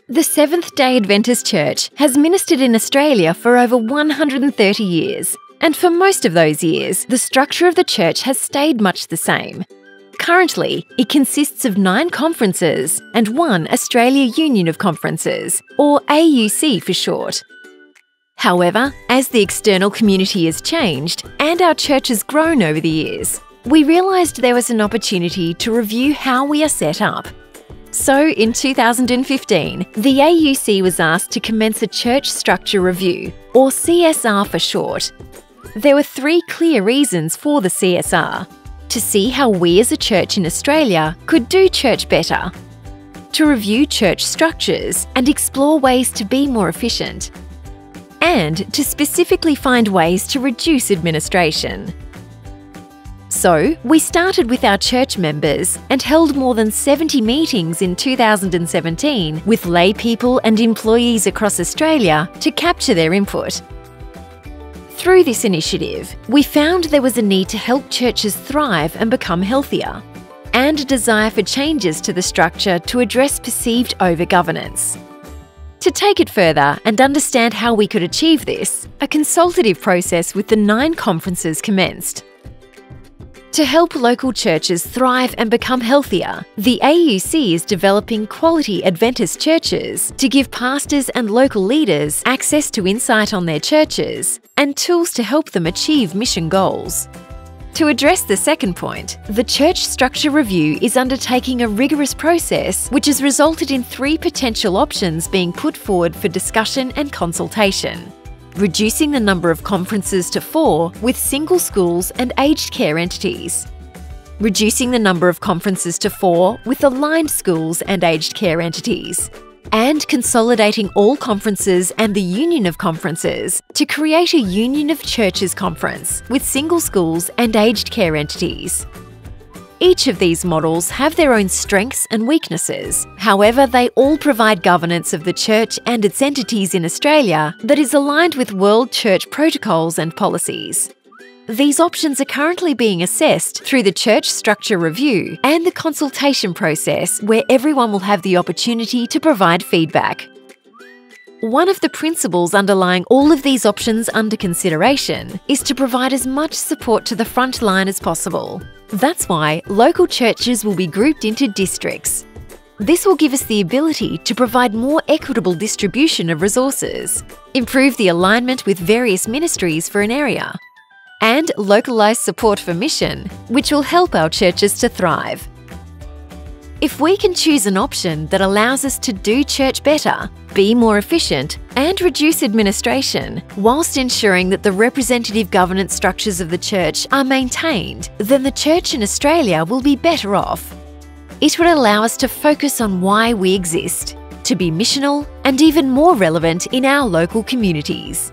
The Seventh-day Adventist Church has ministered in Australia for over 130 years, and for most of those years, the structure of the church has stayed much the same. Currently, it consists of 9 conferences and 1 Australia Union of Conferences, or AUC for short. However, as the external community has changed and our church has grown over the years, we realised there was an opportunity to review how we are set up. So, in 2015, the AUC was asked to commence a Church Structure Review, or CSR for short. There were 3 clear reasons for the CSR: to see how we as a church in Australia could do church better, to review church structures and explore ways to be more efficient, and to specifically find ways to reduce administration. So, we started with our church members and held more than 70 meetings in 2017 with lay people and employees across Australia to capture their input. Through this initiative, we found there was a need to help churches thrive and become healthier, and a desire for changes to the structure to address perceived over-governance. To take it further and understand how we could achieve this, a consultative process with the 9 conferences commenced. To help local churches thrive and become healthier, the AUC is developing quality Adventist churches to give pastors and local leaders access to insight on their churches and tools to help them achieve mission goals. To address the second point, the Church Structure Review is undertaking a rigorous process which has resulted in 3 potential options being put forward for discussion and consultation: reducing the number of conferences to 4 with single schools and aged care entities, reducing the number of conferences to 4 with aligned schools and aged care entities, and consolidating all conferences and the Union of Conferences to create a Union of Churches conference with single schools and aged care entities. Each of these models have their own strengths and weaknesses. However, they all provide governance of the church and its entities in Australia that is aligned with world church protocols and policies. These options are currently being assessed through the Church Structure Review and the consultation process, where everyone will have the opportunity to provide feedback. One of the principles underlying all of these options under consideration is to provide as much support to the front line as possible. That's why local churches will be grouped into districts. This will give us the ability to provide more equitable distribution of resources, improve the alignment with various ministries for an area, and localised support for mission, which will help our churches to thrive. If we can choose an option that allows us to do church better, be more efficient, and reduce administration, whilst ensuring that the representative governance structures of the church are maintained, then the church in Australia will be better off. It would allow us to focus on why we exist, to be missional and even more relevant in our local communities.